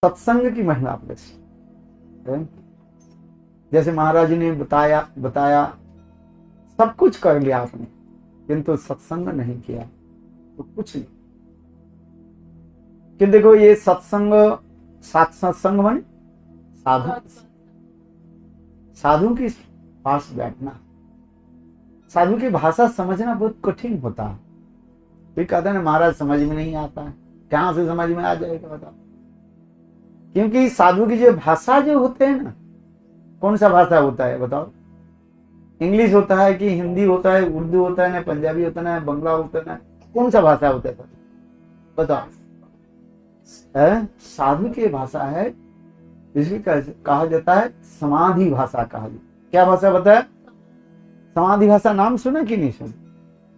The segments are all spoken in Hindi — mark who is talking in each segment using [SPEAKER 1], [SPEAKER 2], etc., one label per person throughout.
[SPEAKER 1] सत्संग की महिमा है? जैसे महाराज ने बताया सब कुछ कर लिया आपने, किंतु सत्संग नहीं किया तो कुछ नहीं। कि देखो ये सत्संग माने साधु के पास बैठना, साधु की भाषा समझना बहुत कठिन होता है। कोई कहता है ना महाराज समझ में नहीं आता है, कहां से समझ में आ जाएगा बताओ। क्योंकि साधु की जो भाषा जो होते हैं ना, कौन सा भाषा होता है बताओ? इंग्लिश होता है कि हिंदी होता है, उर्दू होता है ना, पंजाबी होता है ना, बंगला होता है ना, कौन सा भाषा होता है बताओ? साधु की भाषा है जिसकी कहा जाता है समाधि भाषा कहा जाता है। क्या भाषा बताया? समाधि भाषा। नाम सुना कि नहीं सुना?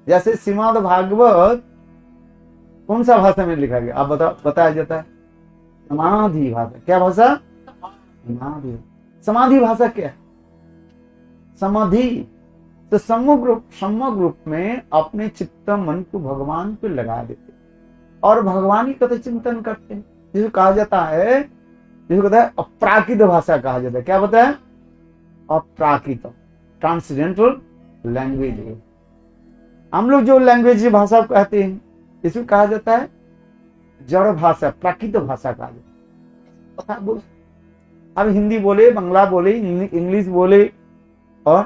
[SPEAKER 1] जैसे श्रीमद् भागवत कौन सा भाषा में लिखा गया आप बताओ? बताया जाता है समाधि भाषा। क्या भाषा? समाधि। समाधि भाषा क्या है? समाधि। तो सम्यक रूप में अपने चित्त मन को भगवान पे लगा देते और भगवान ही कथा चिंतन करते हैं, जिसे कहा जाता है, जिसको कहता है अप्राकृत भाषा कहा जाता है। क्या बताया? अप्राकृत, ट्रांसडेंटल लैंग्वेज है। हम लोग जो लैंग्वेज भाषा कहते हैं इसको कहा जाता है जड़ भाषा, प्राकृत भाषा कहा जाता है। अब हिंदी बोले, बंगला बोले, इंग्लिश बोले और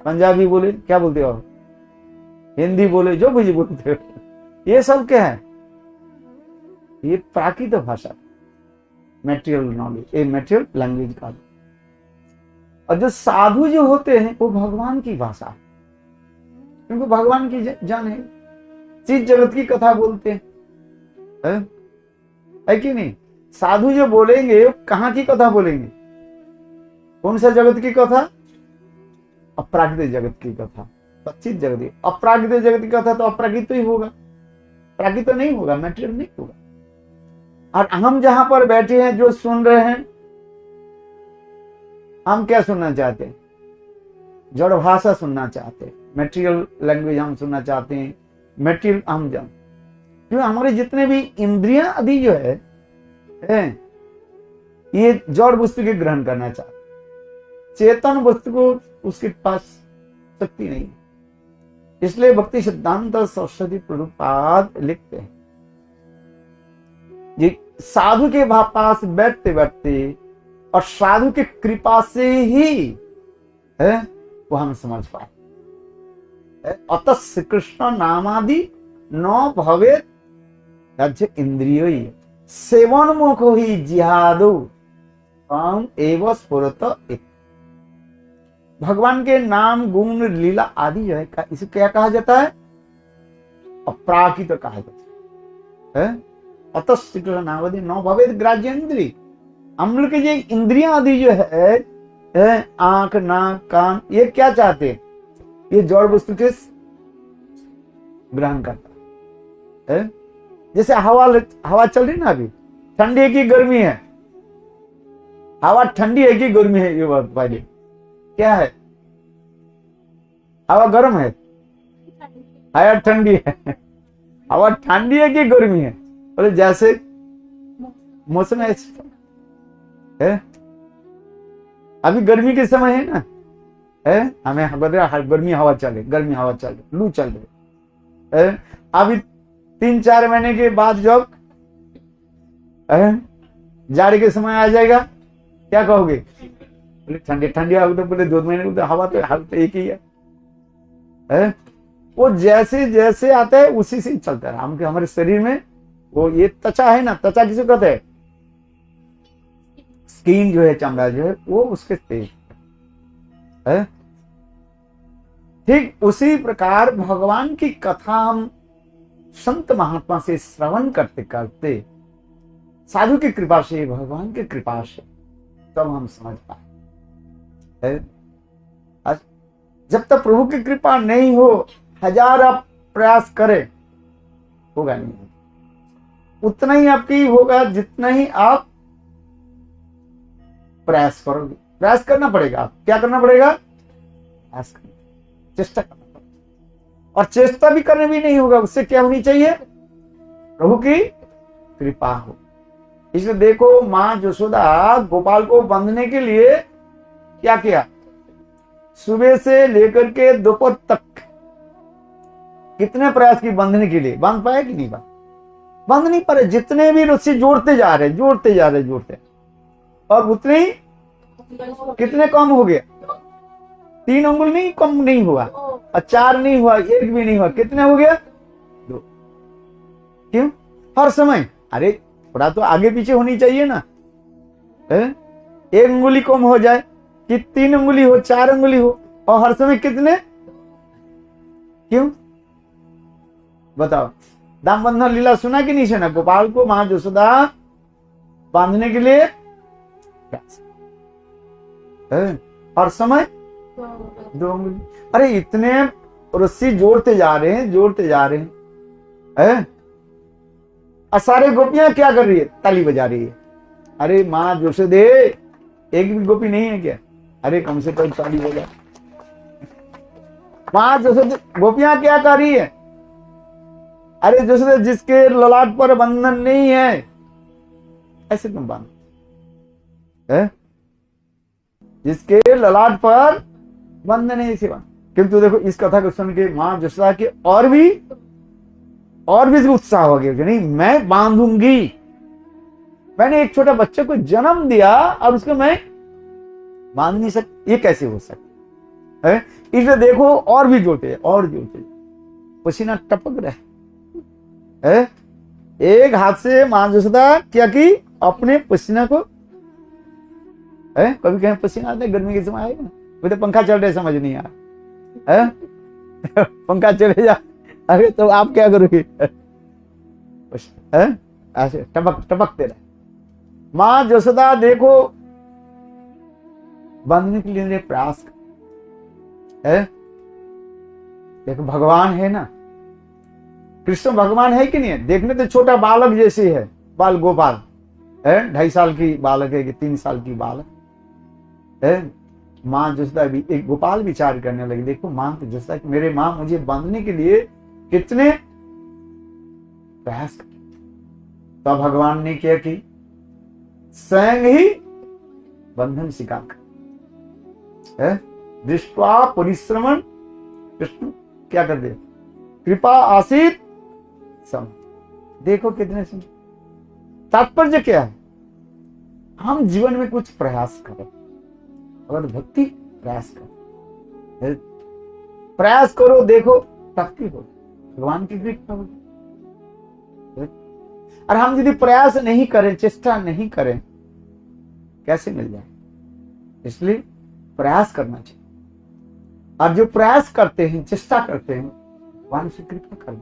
[SPEAKER 1] पंजाबी बोले, क्या बोलते हो? हिंदी बोले, जो भी बोलते हो, ये सब क्या है? ये प्राकृत भाषा, मेटेरियल नॉलेज, ये मेटेरियल लैंग्वेज का। और जो साधु जो होते हैं वो भगवान की भाषा, क्योंकि भगवान की जान है, चीज जगत की कथा बोलते हैं, है कि नहीं? साधु जो बोलेंगे कहां की कथा बोलेंगे? कौन सा जगत की कथा? अप्राकृत जगत की कथा, सच्चित जगत की। अप्राकृत जगत की कथा तो अप्राकृत ही होगा, प्राकृत नहीं होगा, मेटेरियल नहीं होगा। और हम जहां पर बैठे हैं जो सुन रहे हैं, हम क्या सुनना चाहते हैं? जड़ भाषा सुनना चाहते हैं, मेटेरियल लैंग्वेज हम सुनना चाहते हैं, मेटेरियल हम जान। क्यों? हमारे जितने भी इंद्रियां आदि जो है ये जड़ वस्तु के ग्रहण करना चाहते, चेतन वस्तु को उसके पास शक्ति नहीं। इसलिए भक्ति सिद्धांत सरस्वती प्रभुपाद लिखते हैं ये साधु के पास बैठते बैठते और साधु की कृपा से ही है वो हम समझ पाए। अतः श्री कृष्ण नामादि न भवे राज्य इंद्रिय सेवन मुख ही जिहादो काम एवं स्फुरत। भगवान के नाम गुण लीला आदि जो है इसे क्या कहा जाता है? अप्राकृत कहा जाता है। अतः श्री कृष्ण नामादि न भवे ग्राह्य इंद्रिय। हम लोग के ये इंद्रियां आदि जो है आंख, नाक, कान, ये क्या चाहते हैं? ये जड़ वस्तु के ग्रहण करता है। जैसे हवा चल रही ना, अभी ठंडी है कि गर्मी है? हवा ठंडी है कि गर्मी है? ये बात पहले क्या है? हवा गर्म है, हवा ठंडी है? हवा ठंडी है कि गर्मी है? बोले जैसे मौसम है। अभी गर्मी के समय है ना, है हमें गर्मी हवा चले, गर्मी हवा चले, लू चल रही। अभी 3-4 महीने के बाद जब जाड़े के समय आ जाएगा, क्या कहोगे? बोले ठंडी ठंडी हवा। तो बोले 2 महीने तो हवा तो एक ही है। वो जैसे जैसे आता है उसी से चलता है। हमारे शरीर में वो ये त्वचा है ना, त्वचा किसे कहते हैं? स्किन जो है, चमड़ा जो है, वो उसके तेज है। ठीक उसी प्रकार भगवान की कथा हम संत महात्मा से श्रवण करते करते, साधु की कृपा से, भगवान की कृपा से तब हम समझ पाए। जब तक प्रभु की कृपा नहीं हो, 1000 आप प्रयास करें होगा नहीं। उतना ही आपकी होगा जितना ही आप प्रयास करोगे। प्रयास करना पड़ेगा। क्या करना पड़ेगा? प्रयास करना, चेष्टा करना पड़ेगा। और चेष्टा भी करने भी नहीं होगा, उससे क्या होनी चाहिए? प्रभु की कृपा हो। इसलिए देखो माँ यशोदा गोपाल को बांधने के लिए क्या किया, सुबह से लेकर के दोपहर तक कितने प्रयास की बांधने के लिए। बांध पाया कि नहीं बांध नहीं पा रहे। जितने भी रस्सी जोड़ते जा रहे जोड़ते, और उतने ही कितने कम हो गया, 3 अंगुल नहीं कम नहीं हुआ, और 4 नहीं हुआ, 1 भी नहीं हुआ, कितने हो गया 2। क्यों? हर समय अरे थोड़ा तो आगे पीछे होनी चाहिए ना। 1 अंगुली कम हो जाए कि 3 अंगुली हो, 4 अंगुली हो, और हर समय कितने। क्यों बताओ? दाम बंधन लीला सुना कि नहीं सुना? गोपाल को मां यशोदा बांधने के लिए हर समय 2 अंगुली। अरे इतने रस्सी जोड़ते जा रहे हैं, और सारे गोपियां क्या कर रही है? ताली बजा रही है। अरे मां यशोदे, एक भी गोपी नहीं है क्या? अरे कम से कम ताली बजा। मां यशोदे, गोपियां क्या कर रही है? अरे यशोदे, जिसके ललाट पर बंधन नहीं है ऐसे तुम बांध, जिसके ललाट पर बंधन है ऐसे बांध। किंतु देखो इस कथा को सुन के मां यशोदा के और भी उत्साह हो गया कि नहीं, मैं बांधूंगी। मैंने एक छोटा बच्चे को जन्म दिया और उसको मैं बांध नहीं सकती, ये कैसे हो सकता है? इसलिए देखो और भी जोड़ते, पसीना टपक रहा है। एक हाथ से मां यशोदा क्या की, अपने पसीना को, कभी कहीं पसीना आता है गर्मी के समय आएगा ना, वो तो पंखा चल रहा है समझ नहीं आ रहा, पंखा चले जा, अरे तो आप क्या करोगे? ऐसे टपकते रहे। मां यशोदा देखो बांधने के लिए प्रयास है। देखो भगवान है ना, कृष्ण भगवान है कि नहीं है? देखने तो छोटा बालक जैसे है, बाल गोपाल है, 2.5 साल की बालक है कि 3 साल की बालक है। मां यशोदा भी, एक गोपाल विचार करने लगी, देखो मां यशोदा, मेरे मां मुझे बांधने के लिए कितने प्रयास किए। तो भगवान ने क्या की, स्वयं ही बंधन सिखाकर दृष्टवा परिश्रमण, कृष्ण क्या कर दे, कृपा आसित सम। देखो कितने सुन। तात्पर्य क्या है? हम जीवन में कुछ प्रयास करें, अगर भक्ति प्रयास करो, देखो भक्ति हो, भगवान की कृपा हो। और हम यदि प्रयास नहीं करें, चेष्टा नहीं करें, कैसे मिल जाए? इसलिए प्रयास करना चाहिए। और जो प्रयास करते हैं, चेष्टा करते हैं, भगवान से कृपा करना।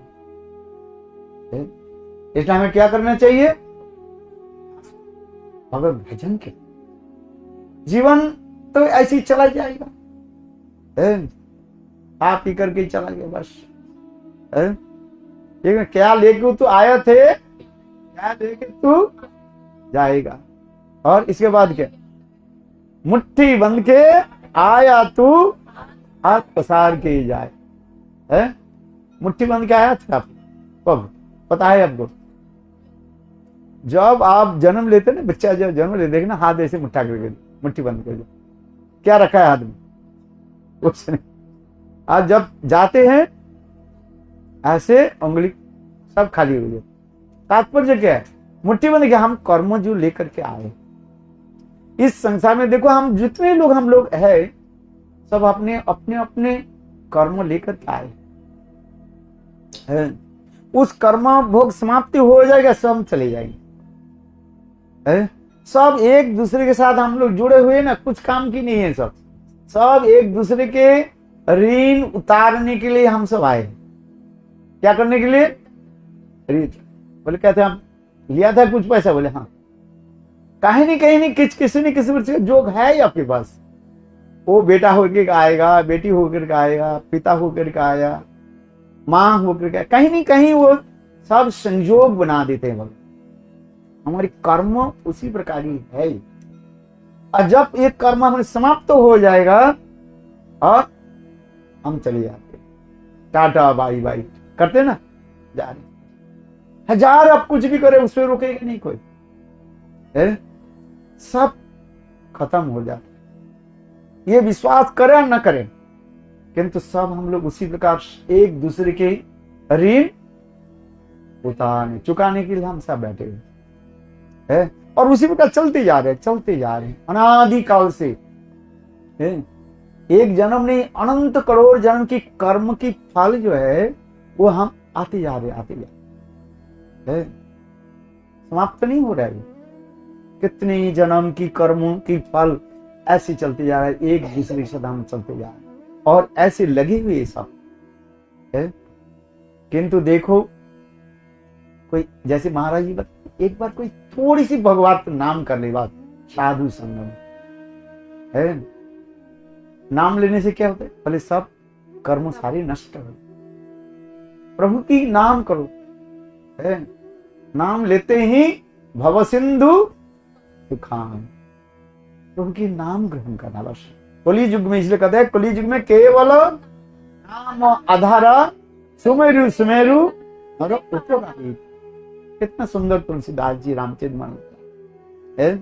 [SPEAKER 1] इसलिए हमें क्या करना चाहिए? भगवत भजन के। जीवन तो ऐसे ही चला जाएगा, आप ही करके चला गया बस। क्या लेके तू आया थे, क्या लेके तू जाएगा। और इसके बाद क्या? मुट्ठी बंध के आया तू, हाथ पसार के जाए। मुट्ठी बंध के आया था कब पता है आपको? जब आप जन्म लेते ना, बच्चा जब जन्म लेते देखना, हाथ ऐसे मुट्ठा करके, मुट्ठी बंद कर, क्या रखा है हाथ में? कुछ नहीं। आज जब जाते हैं ऐसे उंगली सब खाली हो जाए। तात्पर्य क्या है? मुट्ठी बंद किया, हम कर्म जो लेकर के आए इस संसार में। देखो हम जितने लोग हम लोग है, सब अपने अपने अपने कर्म लेकर के आए हैं। उस कर्म भोग समाप्ति हो जाएगा, सब चले जाएंगे। सब एक दूसरे के साथ हम लोग जुड़े हुए ना, कुछ काम की नहीं है। सब एक दूसरे के ऋण उतारने के लिए हम सब आए। क्या करने के लिए? ऋण। बोले कहते हम लिया था कुछ पैसा, बोले हाँ। कहीं नहीं किसी न किसी जोग है आपके पास। वो बेटा होकर आएगा, बेटी होकर आएगा, पिता होकर के आया, माँ होकर के, कहीं नहीं कहीं वो सब संयोग बना देते हैं भगवान। हमारी कर्म उसी प्रकार ही है। और जब एक कर्म हमारे समाप्त हो जाएगा और हम चले जाते, टाटा बाई बाई करते ना, जा रहे। 1000 अब कुछ भी करे, उसमें रोकेगा नहीं कोई। है, सब खत्म हो जाता। ये विश्वास करें न करें, किंतु सब हम लोग उसी प्रकार एक दूसरे के ऋण उतारने चुकाने के लिए हम सब बैठे हुए है, और उसी प्रकार चलते जा रहे हैं अनादिकाल से है। एक जन्म नहीं, अनंत करोड़ जन्म की कर्म की फल जो है वो हम आते जा रहे है, समाप्त नहीं हो रहा है। कितने जन्म की कर्मों की फल ऐसे चलते जा रहे हैं, एक दूसरे के साथ हम चलते जा रहे हैं और ऐसे लगे हुए सब है। किंतु देखो, कोई जैसे महाराज जी एक बार कोई थोड़ी सी भगवत नाम कर ले, बात साधु संगम है, नाम लेने से क्या होता है, भले सब कर्म सारे नष्ट हो, प्रभु की नाम करो है, नाम लेते ही भव सिंधु सुखान, प्रभु की नाम ग्रहण करना बस। कली युग में इसलिए कहते हैं, कली युग में केवल नाम आधारा सुमेरु सुमेरु और उपकारी। कितना सुंदर तुलसीदास जी रामचंद्र मन है।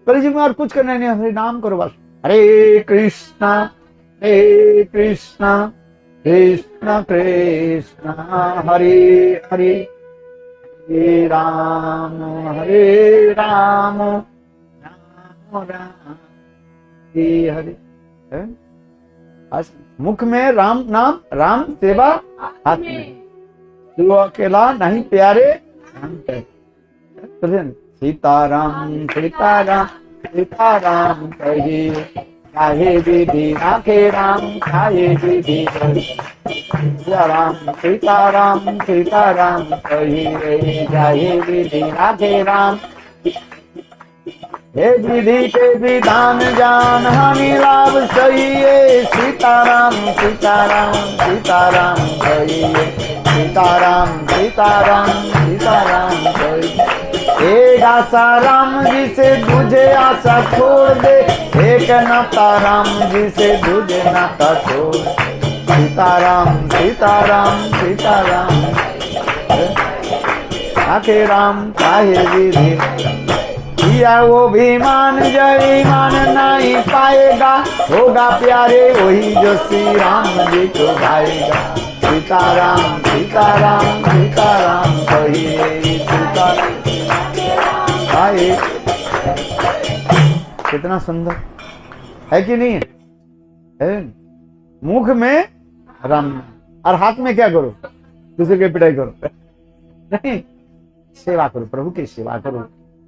[SPEAKER 1] कली युग में और कुछ करना नहीं, हरे नाम करो बस। हरे कृष्णा कृष्णा कृष्णा हरे हरे, हरे राम राम राम हरे हरे। मुख में राम नाम, राम सेवा हाथ में, तू अकेला नहीं प्यारे सीताराम सीताराम सीताराम कही, चाहे विधि राखे राम, चाहे विधि राम सीताराम सीताराम कही, चाहे विधि राखे राम। हे विधि के विधान जान हानि लाभ सही, सीताराम सीताराम सीताराम कहिए, सीताराम सीताराम सीताराम कहिए। एक आशा राम जी से दूजे आशा छोड़ दे, एक नाता राम जी से दूजे नाता छोड़, सीताराम सीताराम सीताराम आखे राम चाहे विधि, किया वो भी मान जाए मान नहीं पाएगा, होगा प्यारे वही जो श्री राम जी को भाएगा, सीताराम सीताराम सीताराम कहिए, सीताराम भाई। कितना सुंदर है कि नहीं है? मुख में राम और हाथ में क्या करो, दूसरे की पिटाई करो नहीं, सेवा करो, प्रभु की सेवा करो,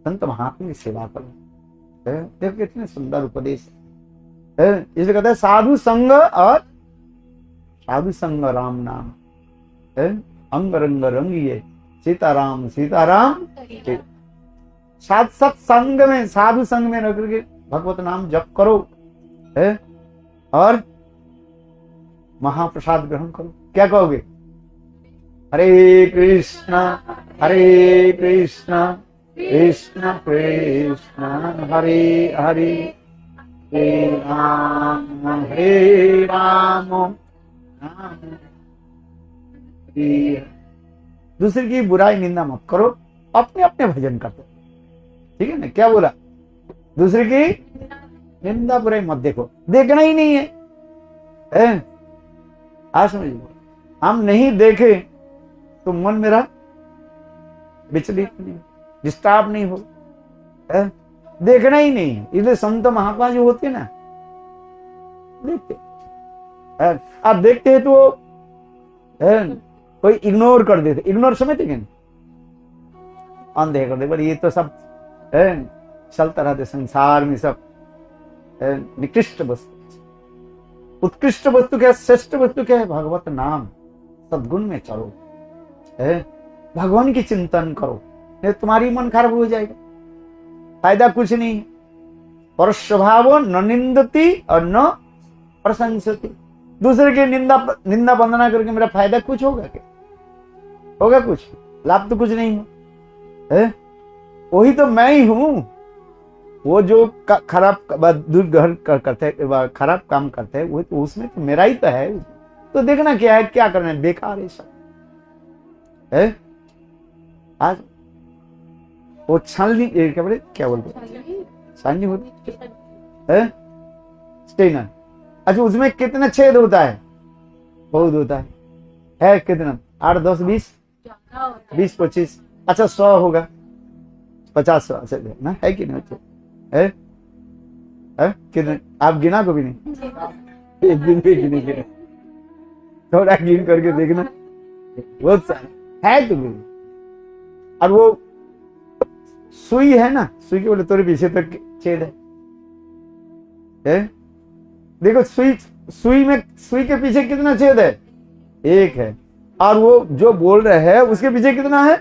[SPEAKER 1] संत महात्मा की सेवा करो। देखो कितने सुंदर उपदेश है। इसलिए कहते हैं साधु संग और साधु संग राम नाम है, अंग रंग रंगिए, सीताराम सीताराम। सत्संग में साधु संग में रह करके भगवत नाम जप करो है, और महाप्रसाद ग्रहण करो। क्या कहोगे? हरे कृष्णा कृष्ण कृष्ण हरे हरे, हरे राम राम हरे। दूसरे की बुराई निंदा मत करो, अपने अपने भजन करते, ठीक है ना? क्या बोला? दूसरे की निंदा बुराई मत देखो, देखना ही नहीं है। आज समझिए, हम नहीं देखे तो मन मेरा विचलित नहीं, डिस्टर्ब नहीं हो, देखना ही नहीं है। इसलिए संत महात्मा जो होते हैं ना, देखते आप देखते हैं तो कोई इग्नोर कर देते, इग्नोर समझते क्या? अनदेखा कर दे, पर ये तो सब चलता रहते संसार में, सब निकृष्ट वस्तु। उत्कृष्ट वस्तु क्या है? श्रेष्ठ वस्तु क्या है? भगवत नाम, सद्गुण में चलो, भगवान की चिंतन करो, नहीं तुम्हारी मन खराब हो जाएगा, फायदा कुछ नहीं है। पर स्वभाव न निंदती और न प्रशंसती। दूसरे की निंदा वंदना करके मेरा फायदा कुछ होगा क्या? होगा कुछ? लाभ तो कुछ नहीं है। वही तो मैं ही हूं, वो जो खराब दुर्गहन करते हैं, खराब काम करते हैं, वो तो उसमें तो मेरा ही तो है। तो देखना क्या है, क्या करना है, बेकार है सब है। आज वो छाननी, क्या बोले, क्या बोलते, छाननी होती है, स्टेनर। अच्छा, उसमें कितना छेद होता है? बहुत होता है कितना, 8, 10, 20, 25, अच्छा 100 होगा, 50, 100 से ना, है कि नहीं? है कितने? आप गिना को भी नहीं, एक दिन भी गिने गिने, थोड़ा गिन करके देखना, बहुत सारा है तुम्हें। और वो सुई है ना, सुई के बोले थोड़े पीछे तक छेद है? देखो सुई में, सुई के पीछे कितना छेद है? एक है। और वो जो बोल रहे हैं उसके पीछे कितना है?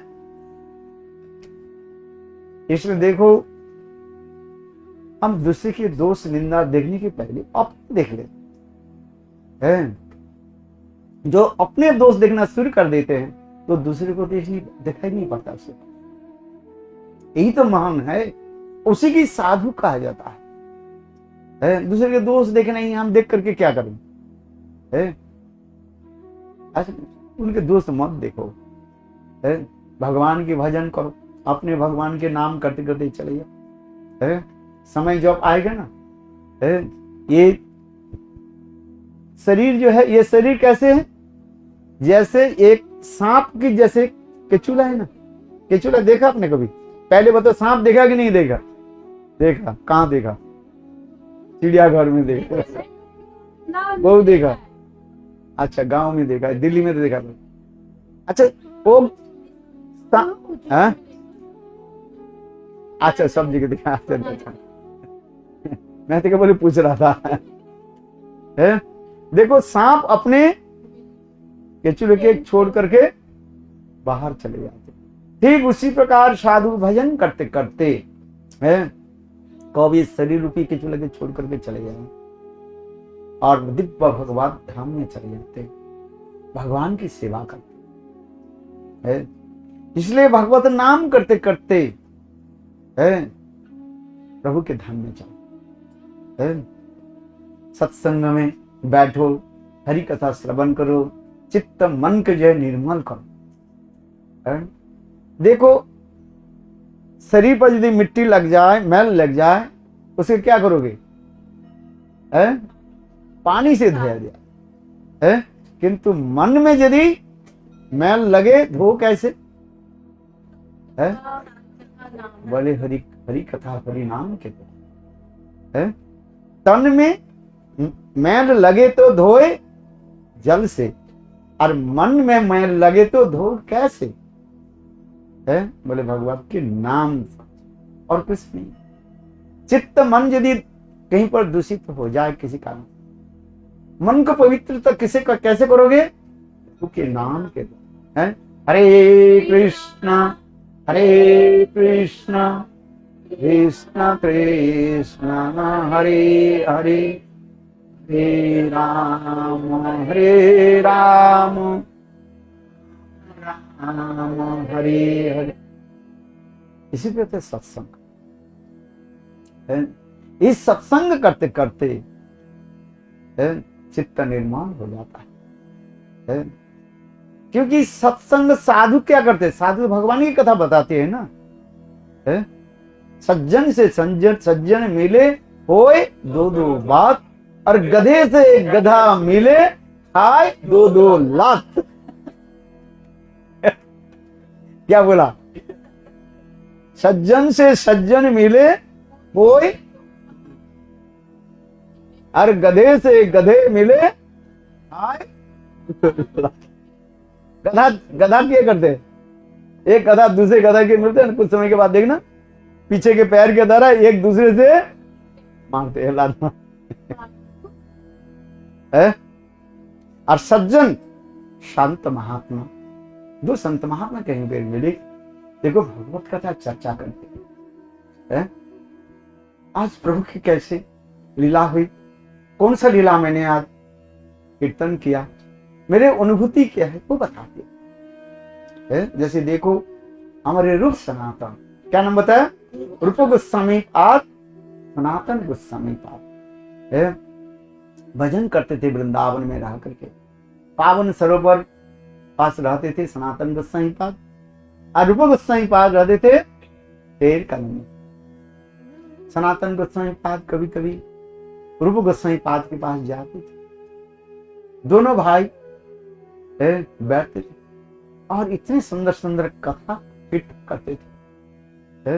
[SPEAKER 1] इसलिए देखो, हम दूसरे की दोष निंदा देखने के पहले अपने देख लेते हैं। जो अपने दोष देखना शुरू कर देते हैं तो दूसरे को दिखाई नहीं पड़ता उसे। यही तो महान है, उसी की साधु कहा जाता है। दूसरे के दोष देखना ही, हम देख करके क्या करें? उनके दोस्त मत देखो, भगवान की भजन करो, अपने भगवान के नाम करते करते चले जाओ। समय जब आएगा ना, ये शरीर जो है, ये शरीर कैसे है? जैसे एक सांप की, जैसे केचुला है ना, केचुला देखा आपने कभी? पहले बताओ, सांप देखा कि नहीं देखा? देखा, कहाँ देखा? चिड़ियाघर में देखा, बहुत देखा। अच्छा, गांव में देखा, दिल्ली में तो देखा। अच्छा, वो अच्छा, सब जगह देखा। अच्छा, मैं तो बोले पूछ रहा था। देखो, सांप अपने केचुले के छोड़ करके बाहर चले जाते, ठीक उसी प्रकार साधु भजन करते करते कभी शरीर रूपी केचुले के छोड़ करके चले जाए और दिव्य भगवान धाम में चले जाते, भगवान की सेवा करते है। इसलिए भगवत नाम करते करते प्रभु के धाम में जाओ, सत्संग में बैठो, हरि कथा श्रवण करो, चित्त मन के जो निर्मल करो। देखो, शरीर पर यदि मिट्टी लग जाए, मैल लग जाए, उसे क्या करोगे? पानी से धोया जाए। किंतु मन में यदि मैल लगे, धो कैसे? बोले हरि हरि कथा हरि नाम के तन में मैल लगे तो धोए जल से, और मन में मैल लगे तो धो कैसे? बोले भगवान के नाम से, और कुछ नहीं। चित्त मन यदि कहीं पर दूषित हो जाए किसी कारण, मन को पवित्रता कैसे करोगे? के नाम के हैं। हरे कृष्णा कृष्ण कृष्ण हरे हरे, हरे राम राम हरे हरे। इसी पे सत्संग, इस सत्संग करते करते चित्त निर्माण हो जाता है। क्योंकि सत्संग साधु क्या करते? साधु भगवान की कथा बताते हैं ना। सज्जन से सज्जन मिले होए दो दो बात, और गधे से गधा मिले खाए दो दो लात। क्या बोला? सज्जन से सज्जन मिले होए, और गधे से गधे मिले खाए। गधा क्या करते? एक गधा दूसरे गधा के मिलते हैं, कुछ समय के बाद देखना पीछे के पैर के द्वारा एक दूसरे से मारते हैं लात। और सज्जन शांत महात्मा, दो संत महात्मा कहीं पे मिले, देखो भगवत कथा चर्चा करते हैं। आज प्रभु की कैसे लीला हुई, कौन सा लीला मैंने आज कीर्तन किया, मेरे अनुभूति क्या है वो बताते हैं। जैसे देखो हमारे रूप सनातन, क्या नाम बताया? रूप गोस्वामी पाद, सनातन गोस्वामी पाद। भजन करते थे वृंदावन में रह करके, पावन सरोवर पास रहते थे सनातन गोस्वामी पाद, और रूप गोस्वामी पाद रहते थे पैर का नहीं। सनातन गोस्वामी पाद कभी कभी रूप गोस्वामी पाद के पास जाते थे, दोनों भाई बैठते थे और इतनी सुंदर सुंदर कथा फिट करते थे।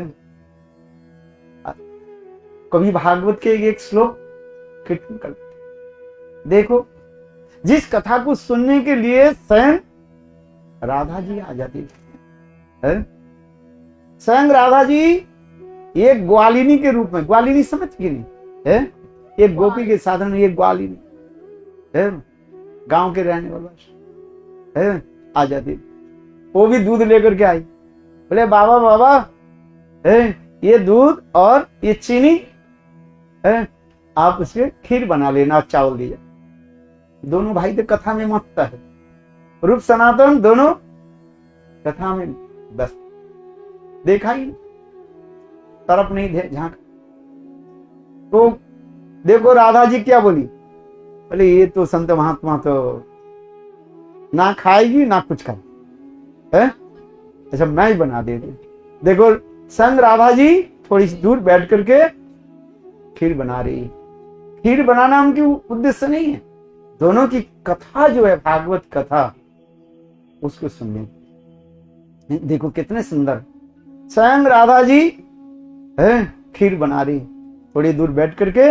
[SPEAKER 1] कभी भागवत के एक श्लोक कीर्तन करते थे। देखो, जिस कथा को सुनने के लिए स्वयं राधा जी आ जाती थी। स्वयं राधा जी एक ग्वालिनी के रूप में, ग्वालिनी समझ के नहीं है, एक गोपी के साधन में एक ग्वालिनी है, गांव के रहने वाला है, आ जाती। वो भी दूध लेकर के आई। बोले बाबा बाबा ये दूध और ये चीनी है, आप उसके खीर बना लेना, चावल दिया। दोनों भाई तो कथा में मस्त है, रूप सनातन दोनों कथा में बस देखा ही तरफ नहीं झांक। तो देखो राधा जी क्या बोली, बोले ये तो संत महात्मा तो ना खाएगी ना कुछ खाए है, अच्छा मैं ही बना दे दूं। देखो संग राधा जी थोड़ी सी दूर बैठ करके खीर बना रही। खीर बनाना उनकी उद्देश्य नहीं है, दोनों की कथा जो है भागवत कथा उसको सुनने। देखो कितने सुंदर स्वयं राधा जी है खीर बना रही, थोड़ी दूर बैठ करके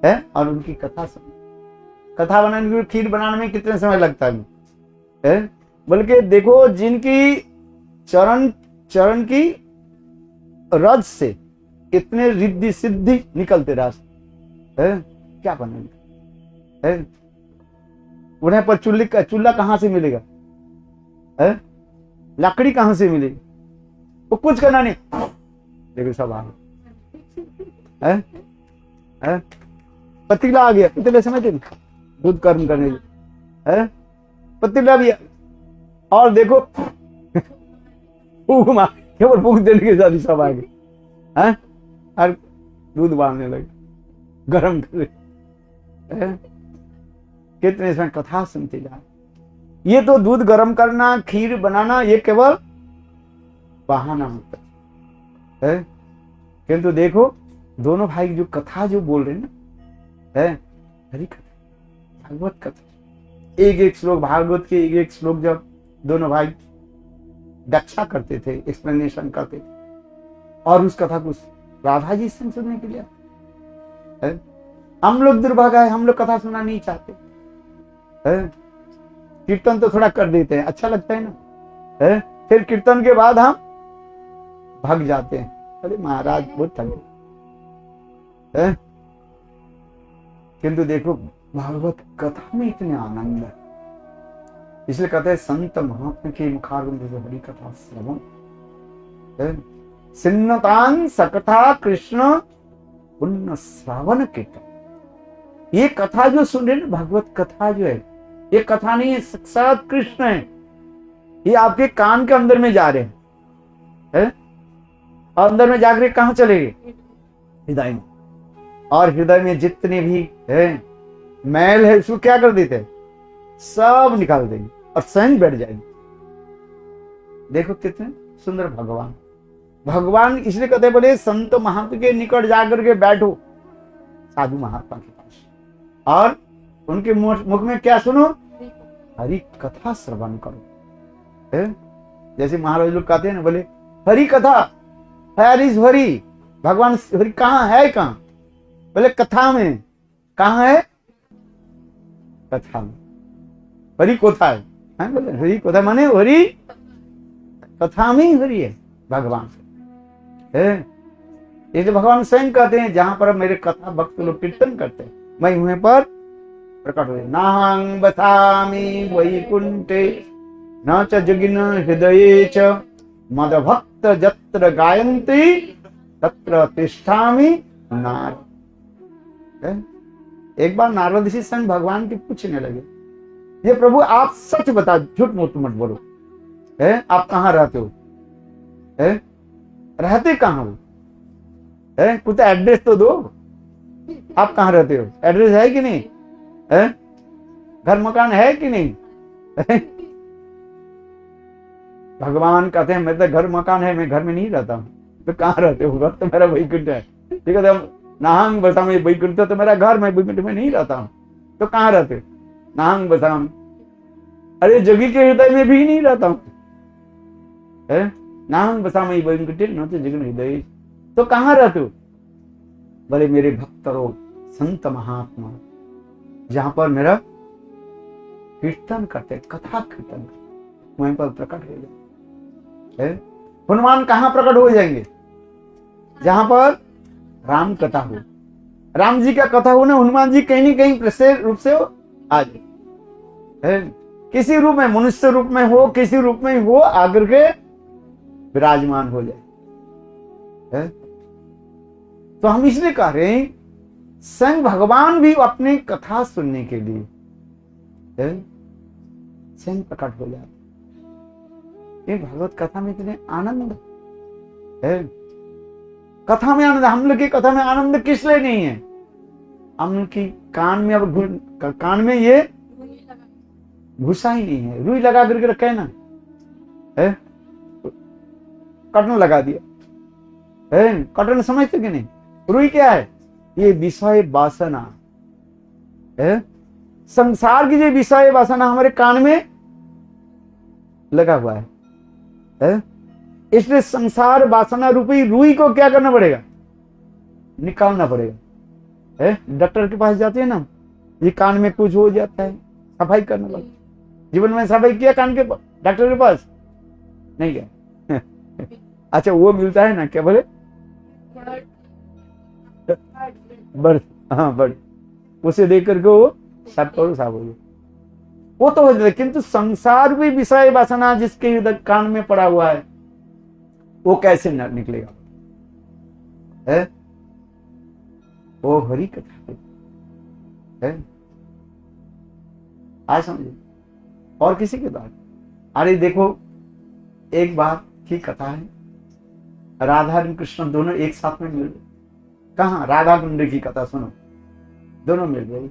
[SPEAKER 1] है और उनकी कथा सुन। कथा बनाने के खीर बनाने में कितने समय लगता है, बल्कि देखो जिनकी चरण चरण की रज से इतने रिद्धि सिद्धि निकलते रास्ते है, क्या बनेंगे है? उन्हें पर चूल्हा कहां से मिलेगा है? लकड़ी कहां से मिलेगी? वो कुछ करना नहीं, देखो सब आ गए, पतीला आ गया, पतीले समझते दूध गर्म करने है, पतीला भी और देखो केवल भूख देने के साथ ही सब आ गए और दूध बांधने लगे, गर्म कर। कितने इसमें कथा सुनते जा। ये तो दूध गर्म करना, खीर बनाना ये केवल बहाना होता है, किंतु देखो दोनों भाई जो कथा जो बोल रहे हैं ना है, हरी कथा भागवत कथा, एक एक श्लोक भागवत के एक एक श्लोक जब दोनों भाई व्याख्या करते थे, एक्सप्लेनेशन करते थे और उस कथा को राधा जी से सुनने के लिए है। हम लोग दुर्भाग्य है, हम लोग कथा सुनना नहीं चाहते है? कीर्तन तो थोड़ा कर देते हैं, अच्छा लगता है ना है? फिर कीर्तन के बाद हम भाग जाते हैं, अरे महाराज बहुत थक गए। किंतु देखो भागवत कथा में इतने आनंद है, इसलिए कहते हैं संत महात्मा के मुखारविंद से हरि कथा श्रवण सिन्नतान सकथा कृष्ण पुण्य श्रावण कीर्तन। ये कथा जो सुन रहे ना, भगवत कथा जो है, ये कथा नहीं है, साक्षात कृष्ण है, ये आपके कान के अंदर में जा रहे हैं और अंदर में जाकर कहां चले गए? हृदय में। और हृदय में जितने भी है मैल है उसको क्या कर देते हैं? सब निकाल देंगे और स्वयं बैठ जाएंगे। देखो कितने सुंदर भगवान। भगवान इसलिए कहते बोले संत महात्मा के निकट जाकर के बैठो, साधु महात्मा के पास, और उनके मुख में क्या सुनो? हरि कथा श्रवण करो। जैसे महाराज लोग कहते हैं ना, बोले हरि कथा, हरि हरि, भगवान हरि कहाँ है? कहाँ? बोले कथा में। कहाँ है? कथा में। हरि कोथा है, बोले हरि कोथा माने हरि कथा में ही हरि है भगवान है। इसलिए भगवान स्वयं कहते हैं जहां पर मेरे कथा भक्त लोग कीर्तन करते हैं, मैं वहीं पर प्रकट हुए। नाहं बसामि वैकुंठे न च जगिन हृदये च मद भक्त जत्र गायन्ति तत्र तिष्ठामि नारद। एक बार नारद ऋषि संग भगवान के पूछने लगे, ये प्रभु आप सच बता, झूठ मूठ मत बोलो, आप कहाँ रहते हो? रहते कहाँ हो? कुछ एड्रेस तो दो, आप कहाँ रहते हो? एड्रेस है कि नहीं? घर मकान है कि नहीं? भगवान कहते हैं मैं तो घर मकान है, मैं घर में नहीं रहता हूं, तो कहाँ रहते हो? घर तो मेरा वैकुंठ है। ठीक है, नाहंग बसाम, ये वैकुंठ तो मेरा घर, मैं वैकुंठ में नहीं रहता हूँ। तो कहाँ रहते? नाहंग बसाम, अरे जगी के हृदय में भी नहीं रहता हूँ। नाहंग बसाम वैकुंठ न तो जगन हृदय, तो कहाँ रहते हो? बोले मेरे भक्तों, संत महात्मा, जहां पर मेरा कीर्तन करते, कथा कीर्तन, वहीं पर प्रकट हो जाए। हनुमान कहाँ प्रकट हो जाएंगे? जहां पर राम कथा हो, राम जी का कथा हो ना, हनुमान जी कहीं न कहीं प्रत्यक्ष रूप से आ जाए। किसी रूप में, मनुष्य रूप में हो, किसी रूप में हो, आकर के विराजमान हो जाए। तो हम इसलिए कह रहे हैं, स्वयं भगवान भी अपनी कथा सुनने के लिए स्वयं प्रकट हो जाते। ये भगवत कथा में इतने आनंद है, कथा में आनंद। हम लोग की कथा में आनंद किस लिए नहीं है? हम लोग की कान में, अब कान में ये घुसा ही नहीं है। रुई लगा करके रखा है ना, कटन लगा दिया, कटन समझते कि नहीं? रुई क्या है? ये विषय वासना है, संसार की जो विषय वासना हमारे कान में लगा हुआ है। इसलिए संसार वासना रूपी रुई को क्या करना पड़ेगा? निकालना पड़ेगा। डॉक्टर के पास जाते हैं ना, ये कान में कुछ हो जाता है, सफाई करना पड़ेगा। जीवन में सफाई किया कान के डॉक्टर के पास? नहीं गया। अच्छा, वो मिलता है ना, क्या बोले, बर्ड, हाँ बर्ड, उसे देख करके वो साफ करो, साफ हो गया, वो तो हो जाता है। किंतु संसार भी विषय वासना जिसके हृदय कान में पड़ा हुआ है, वो कैसे निकलेगा? है वो हरि कथा है। आज समझे, और किसी के बात। अरे देखो, एक बार की कथा है, राधा और कृष्ण दोनों एक साथ में मिल गए। कहा? राधा कुंड की कथा सुनो, दोनों मिल गए।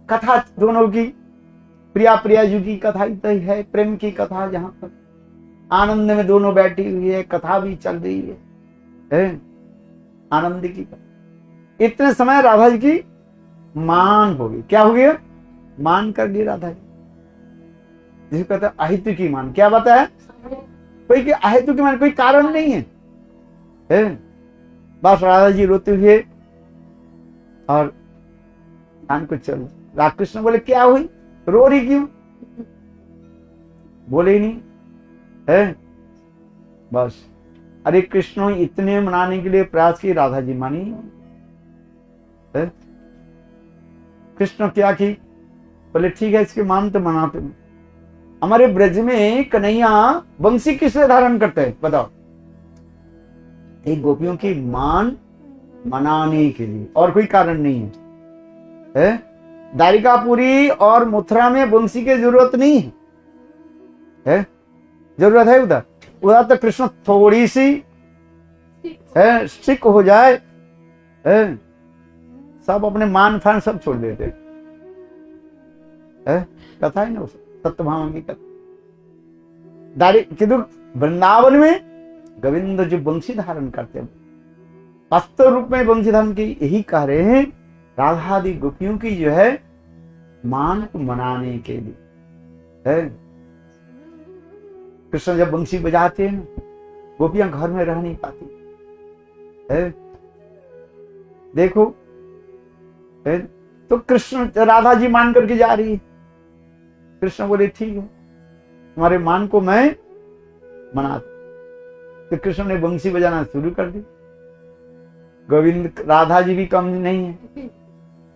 [SPEAKER 1] कथा दोनों की, प्रिया प्रिया जी की कथा ही है, प्रेम की कथा, जहां पर आनंद में दोनों बैठी हुई है, कथा भी चल रही है, आनंद की कथा। इतने समय राधा जी की मान हो गई। क्या हो गया? मान कर ली राधा जी, जिसे कहते हैं अहितु की मान। क्या बात है? कोई अहितु की मान, कोई कारण नहीं है। बस राधा जी रोते हुए और कान को चल। राधाकृष्ण बोले क्या हुई, रो रही क्यों? बोले ही नहीं है। बस अरे कृष्ण इतने मनाने के लिए प्रयास की, राधा जी मानी है। कृष्ण क्या की? बोले ठीक है, इसके मान तो मनाते हैं। हमारे ब्रज में कन्हैया बंसी किससे धारण करते हैं बताओ? एक गोपियों की मान मनाने के लिए, और कोई कारण नहीं है। द्वारिकापुरी और मथुरा में बंसी की जरूरत नहीं है। जरूरत है उधर? उधर तो कृष्ण थोड़ी सी स्ट्रिक्ट हो जाए, सब अपने मान फान सब छोड़ देते। कथा है ना सत्यभामा की कथा। किंतु वृंदावन में गोविंद जो बंसी धारण करते हैं, वास्तव रूप में बंसी धारण की, यही कह रहे हैं राधादि गोपियों की जो है मान को मनाने के लिए है। कृष्ण जब बंसी बजाते हैं, गोपियां घर में रह नहीं पाती है। देखो है? तो कृष्ण, राधा जी मान करके जा रही है। कृष्ण बोले ठीक है, तुम्हारे मान को मैं मना। तो कृष्ण ने बंसी बजाना शुरू कर दी। गोविंद, राधा जी भी कम नहीं है।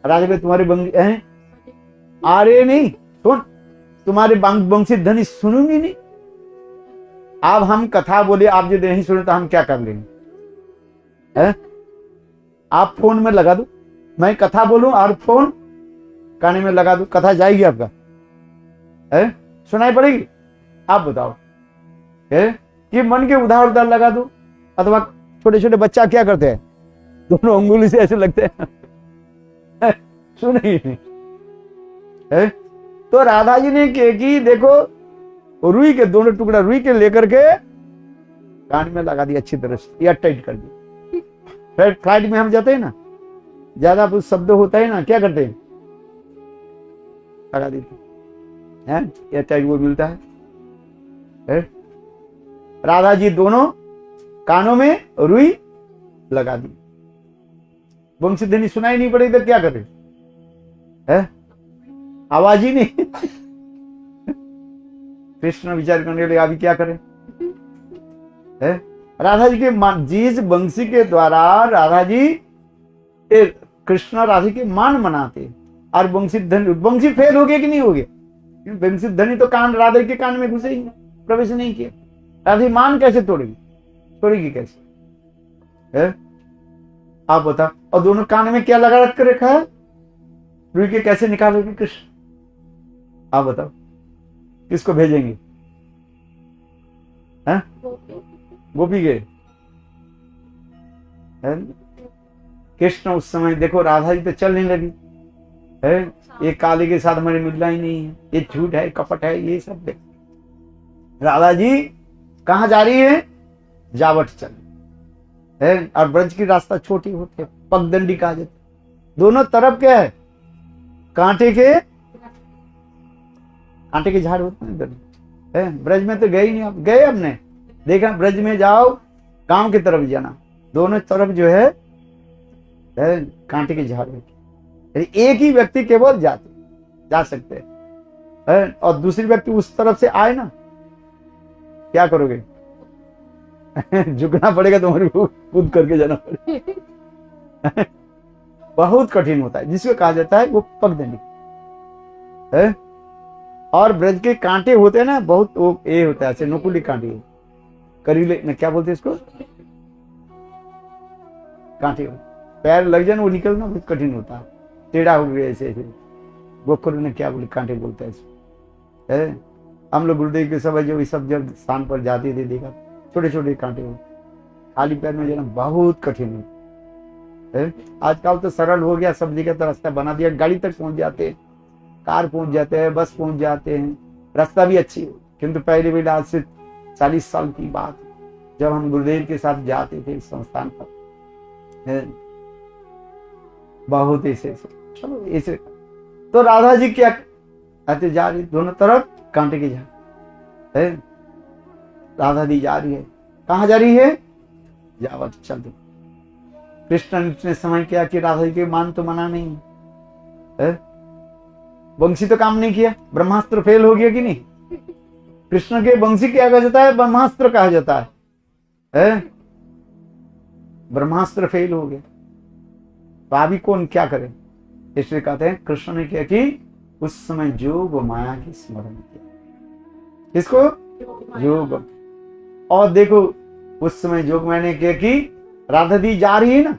[SPEAKER 1] राधा भी तुम्हारे बंसी है, अरे नहीं सुन, तुम्हारे बंसी ध्वनि सुनूंगी नहीं। अब हम कथा बोले, आप जो नहीं सुने तो हम क्या कर लेंगे? आप फोन में लगा दो, मैं कथा बोलूं और फोन काने में लगा दो, कथा जाएगी आपका? सुनाई पड़ेगी? आप बताओ कि मन के उधार उधार लगा दो। अथवा छोटे छोटे बच्चा क्या करते हैं, दोनों अंगुली से ऐसे लगते हैं, सुने ही नहीं। तो राधा जी ने क्या की, देखो रुई के दोनों टुकड़ा रुई के लेकर के कान में लगा दी अच्छी तरह से, या टाइट कर दी। फिर फ्लाइट में हम जाते हैं ना, ज्यादा कुछ शब्द होता है ना, क्या करते हैं, लगा देते हैं, या टाइट वो मिलता है। राधा जी दोनों कानों में रुई लगा दी। वंशीध्वनि सुनाई नहीं पड़ी तो क्या करे, है आवाज ही नहीं। कृष्ण विचार करने लगे अभी क्या करें, है राधा जी के जिस वंशी के द्वारा राधा जी कृष्ण राधा के मान मनाते, और वंशी फेल हो गया कि नहीं हो गया, वंशीध्वनि तो कान राधा के कान में घुसे ही प्रवेश नहीं किया, राधा मान कैसे तोड़ेगी कैसे, है आप बताओ। और दोनों कान में क्या लगा रख कर रखा है, रुई के कैसे निकालोगे कृष्ण, आप बताओ किसको भेजेंगे, हैं गोपी के, कृष्ण उस समय देखो राधा जी तो चलने लगी है, ये काले के साथ हमारे मिलना ही नहीं है, ये झूठ है कपट है ये सब देख। राधा जी कहाँ जा रही है, जावट चल है, और ब्रज की रास्ता छोटी होती है, पगडंडी कहा जाता, दोनों तरफ क्या है, कांटे के झाड़ होते हैं। ब्रज में तो गए ही नहीं, आप गए, आपने देखा ब्रज में जाओ गांव की तरफ जाना, दोनों तरफ जो है कांटे के झाड़ होते, एक ही व्यक्ति केवल जा सकते हैं, और दूसरी व्यक्ति उस तरफ से आए ना, क्या करोगे, झुकना पड़ेगा तुम्हारे को, कूद करके जाना पड़ेगा। बहुत कठिन होता है, जिसको कहा जाता है वो पगडंडी है। और ब्रज के कांटे होते हैं ना, बहुत वो ये होता है ऐसे नुकुली कांटे, करीले न, क्या बोलते हैं इसको, कांटे, पैर लग जाए वो निकलना बहुत कठिन होता है, टेढ़ा हो गया ऐसे ऐसे, गोखर ने क्या बोले कांटे बोलते हैं है। हम लोग गुरुदेव के सब जो सब जब स्थान पर जाते थे देखा छोटे छोटे कांटे हो, खाली पैर में जाना बहुत कठिन है। आजकल तो सरल हो गया, सब जगह तो रास्ता बना दिया, गाड़ी तक पहुंच जाते हैं, कार पहुंच जाते हैं, बस पहुंच जाते हैं, रास्ता भी अच्छी है। किंतु पहले आज से 40 साल की बात, जब हम गुरुदेव के साथ जाते थे संस्थान पर, बहुत ऐसे चलो ऐसे। तो राधा जी क्या कहते, जा रही दोनों तरफ कांटे की झाड़ है, राधा जी जा रही है, कहाँ जा रही है, जावत चल दो। कृष्ण ने इतने समय किया कि राधा जी के मान तो मना नहीं है, वंशी तो काम नहीं किया, ब्रह्मास्त्र फेल हो गया कि नहीं, कृष्ण के वंशी क्या कहा जाता है, ब्रह्मास्त्र कहा जाता है, ब्रह्मास्त्र फेल हो गया, तो अभी कौन क्या करे, इसलिए कहते हैं कृष्ण ने क्या कि उस समय जोग माया की स्मरण किया, किसको, जोग। और देखो उस समय जोग माया ने क्या कि राधा दी जा रही है ना,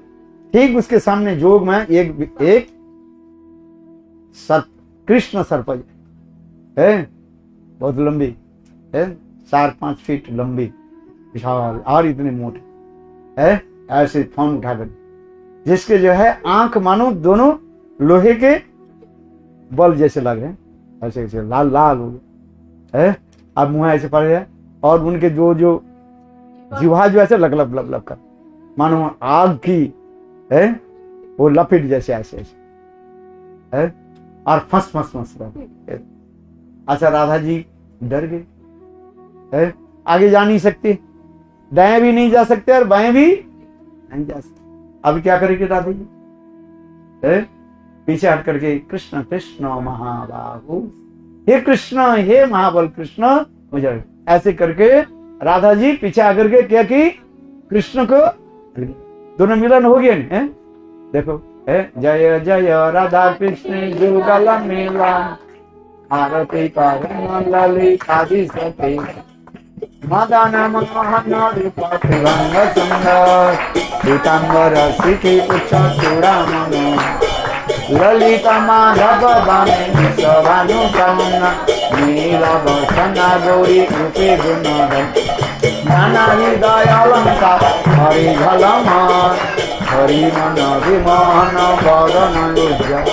[SPEAKER 1] ठीक उसके सामने जोग माया एक सर्प, कृष्ण सर्प है, बहुत लंबी है, 4-5 फीट लंबी विशाल और इतने मोटे है, ऐसे फॉर्म उठाकर, जिसके जो है आंख मानो दोनों लोहे के बल जैसे लग रहे हैं, ऐसे ऐसे लाल लाल हो गए है, अब मुंह ऐसे पड़ गया, और उनके जो जीवा जो ऐसे लग कर मानो आग की है, वो लपेट जैसे ऐसे ऐसे है, और फंस रहे। अच्छा राधा जी डर गए है, आगे जा नहीं सकते, दाएं भी नहीं जा सकते और बाएं भी नहीं जा सकते। अब क्या करेंगे राधा जी है, पीछे हट करके कृष्ण कृष्ण महाबाहु, हे कृष्ण हे महाबल कृष्ण मुझे, ऐसे करके राधा जी पीछे आकर के क्या कि कृष्ण को, दोनों मिलन हो गए है, देखो है, जय जय राधा कृष्ण जुगल मेला, आरती पावन ललिता सती, मदन मोहन रूप रंग सुंदर, पीतांबर शिखी उच्च चूड़ामणि, ललिता माधव बामे सभानुपन्न, नीलवसन गौरी रूपे गुणधर, नाना हृदय अलंकार हरि झलमर, हरि मन विमोहन वदन उज्ज्वल,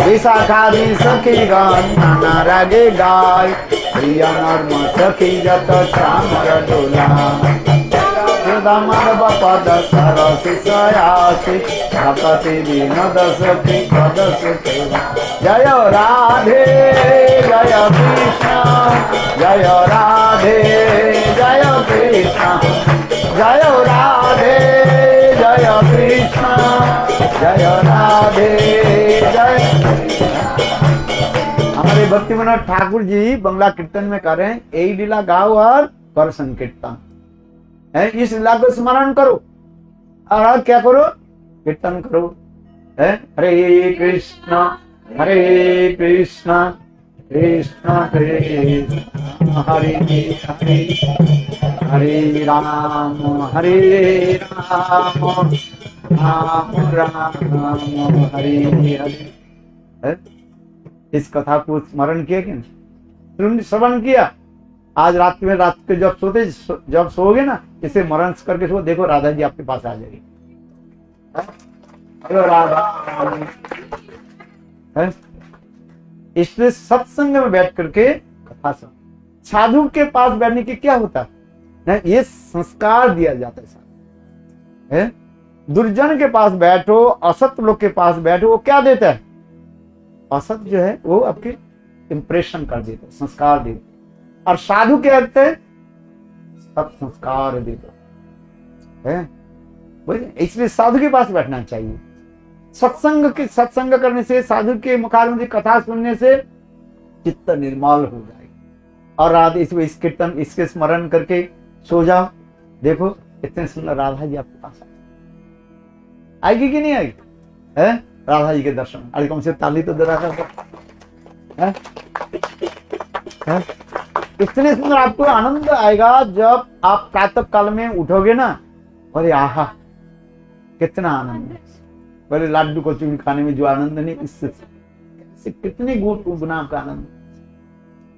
[SPEAKER 1] विशाखादि सखी गण नाना रागे गाय, प्रिय नर्म सखी जत चामर डोला। राधा माधव पद सरसि सयासि भक्ति विनोद सखी पद सुते। जय राधे जय कृष्ण जय राधे जय कृष्ण जय राधे जय कृष्ण जय राधे जय। हमारे भक्ति मनोहर ठाकुर जी बंगला कीर्तन में कर रहे हैं, यही लीला गाओ और कर संकीर्तन है। इस लीला को स्मरण करो और क्या करो, कीर्तन करो है। हरे कृष्ण कृष्ण कृष्ण हरे हरे हरे राम राम राम हरे हरे। इस कथा को स्मरण किया कि नहीं, श्रवण किया। आज रात के जब सोओगे ना, इसे मरण करके सो, देखो राधा जी आपके पास आ जाएगी। हेलो राधा है। इसलिए सत्संग में बैठ करके कथा सुन। साधु के पास बैठने की क्या होता है, ये संस्कार दिया जाता है। दुर्जन के पास बैठो, असत लोग के पास बैठो, वो क्या देता है, असत जो है वो आपके इंप्रेशन कर देता है, संस्कार देता है। और साधु क्या करते हैं, सब संस्कार देता है। इसलिए साधु के पास बैठना चाहिए। सत्संग करने से, साधु के मुखारबिंद की कथा सुनने से चित्त निर्मल हो जाएगा। और रात इस कीर्तन इसके स्मरण करके सो जाओ, देखो कितने सुंदर राधा जी आपके पास आएगी कि नहीं आएगी है। राधा जी के दर्शन, अरे कम से ताली तो दे रहा था। इतने सुंदर आपको आनंद आएगा जब आप प्रातः काल में उठोगे ना। अरे आहा कितना आनंद है। पहले लाड्डू को चूड़ी खाने में जो आनंद नहीं, इससे कितने गुना आपका आनंद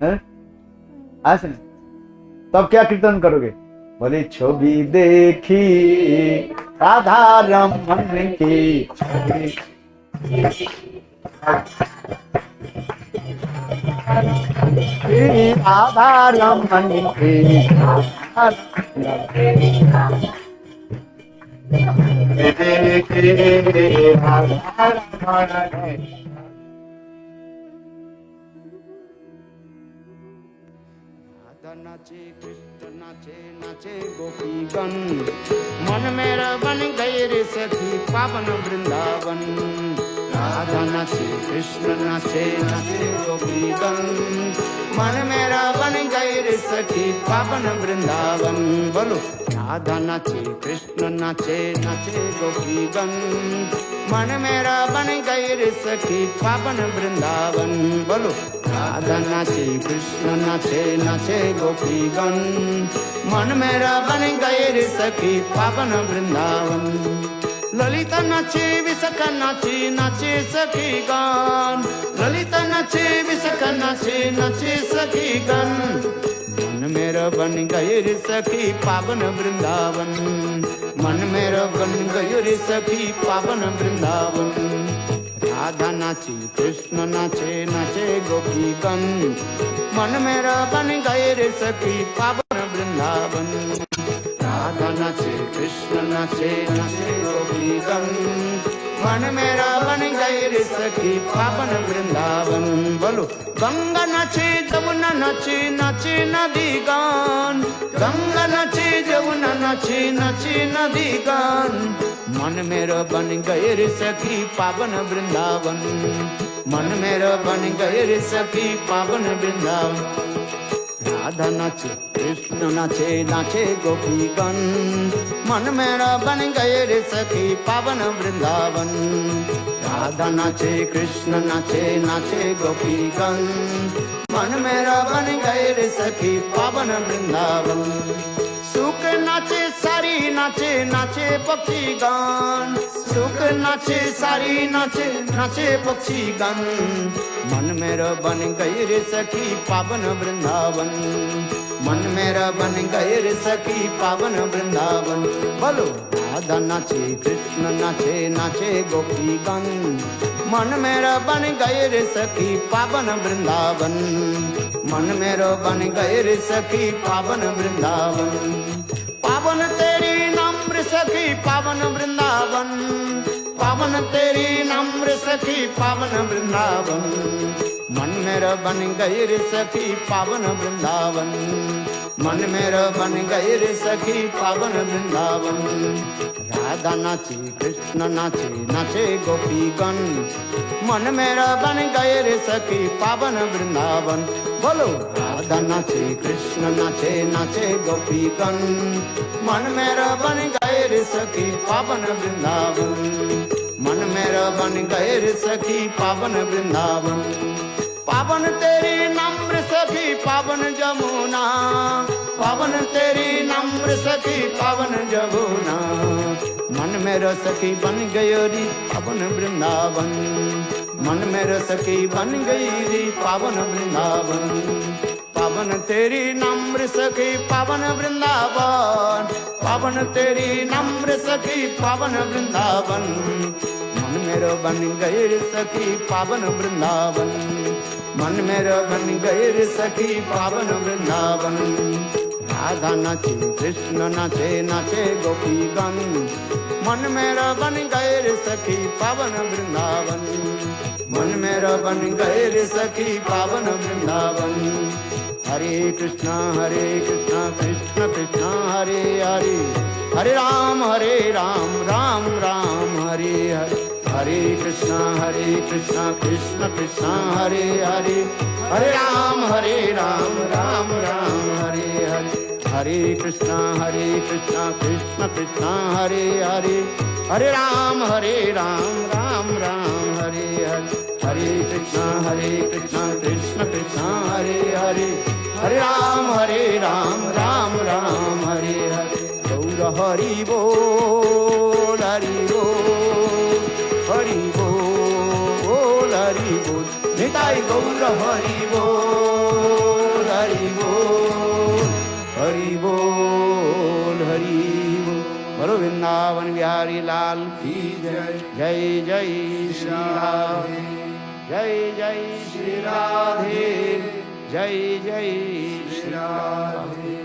[SPEAKER 1] है। ऐसे तब क्या कीर्तन करोगे, बोले छवि देखी राधा रमन की छवि राधा रमन की
[SPEAKER 2] नाचे कृष्ण नाचे नाचे गोपीगण, मन मेरा बन गए रे सखी पावन वृंदावन। राधा नाचे कृष्ण नाचे नाचे गोपीगण, मन मेरा बन गए रे सखी पावन वृंदावन। बोलो राधा नाचे कृष्ण नाचे नाचे गोपीगण, मन मेरा बन गए रे सखी पावन वृंदावन। बोलो राधा नाचे कृष्ण नाचे नाचे गोपीगण, मन मेरा बन गए रे सखी पावन वृंदावन। ललिता नाचे विशाखा नाचे नाचे सखी गान, ललिता नाचे विशाखा नाचे नाचे सखी गान। मन मेरा बन गए रे सखी पावन वृंदावन, मन मेरा बन गए रे सखी पावन वृंदावन। राधा नाची कृष्ण नाचे नाचे गोपीगण, मन मेरा बन गए रे सखी पावन वृंदावन। राधा नाचे कृष्ण नाचे नाचे गोपीगण, मन मेरा बन गए रे सखी पावन वृंदावन। बोलो गंगा नाचे जमुना नाचे नाचे नदी गान, गंगा नाचे जमुना नाचे नाचे नदी गान। मन मेरा बन गए रे सखी पावन वृंदावन, मन मेरा बन गए रे सखी पावन वृंदावन। राधा नाचे कृष्ण नाचे नाचे गोपीगण, मन मेरा बन गए रे सखी पावन वृंदावन। राधा नाचे कृष्ण नाचे नाचे गोपीगण, मन मेरा बन गए रे सखी पावन वृंदावन। सुख नाचे सारी नाचे नाचे पक्षी गान, सुख नाचे सारी नाचे नाचे पक्षी गान। मन मेरा बन गए रे सखी पावन वृंदावन, मन मेरा बन गए रे सखी पावन वृंदावन। बोलो राधा नाचे कृष्ण नाचे नाचे गोपीगण, मन मेरा बन गए रे सखी पावन वृंदावन, मन मेरा बन गए रे सखी पावन वृंदावन। पावन तेरी सखी पावन वृंदावन, पावन तेरी नम्र सखी पावन वृंदावन, मन मेरा बन गई रे सखी पावन वृंदावन, मन मेरा बन गई रे सखी पावन वृंदावन। राधा नाचे कृष्ण नाचे नाचे गोपीगण, मन मेरा बन गए रे सखी पावन वृंदावन। बोलो राधा नाचे कृष्ण नाचे नाचे गोपीगण, मन मेरा बन गए रे सखी पावन वृंदावन, मन मेरा बन गए रे सखी पावन वृंदावन। पावन तेरी नम्र सखी पावन जमुना, पावन तेरी नम्र सखी पावन जमुना, मन मेरा सखी बन गयो री पावन वृंदावन, मन मेरा सखी बन गई री पावन वृंदावन। पावन तेरी नम्र सखी पावन वृंदावन, पावन तेरी नम्र सखी पावन वृंदावन, मन मेरा बन गए रे सखी पावन वृंदावन, मन मेरा बन गए रे सखी पावन वृंदावन। राधा नाचे कृष्ण नाचे नाचे गोपीगण, मन मेरा बन गए रे सखी पावन वृंदावन, मन मेरा बन गए रे सखी पावन वृंदावन। हरे कृष्णा कृष्ण कृष्ण हरे हरे, हरे राम राम राम हरे हरे, हरे कृष्णा कृष्ण कृष्ण हरे हरे, हरे राम राम राम हरे हरे, हरे कृष्णा कृष्ण कृष्ण हरे हरे, हरे राम राम राम हरे हरे, हरे कृष्णा कृष्ण कृष्ण हरे हरे, हरे राम राम राम हरे हरे। गौर हरि बोल हरि बोल, हरि बोल हरि बोल, निताई गौर हरि बोल हरि बोल, हरि बोल हरि बोल। बोलो वृंदावन बिहारी लाल की जय, जय जय श्री राधे, जय जय श्री राधे, जय जय श्री राधे।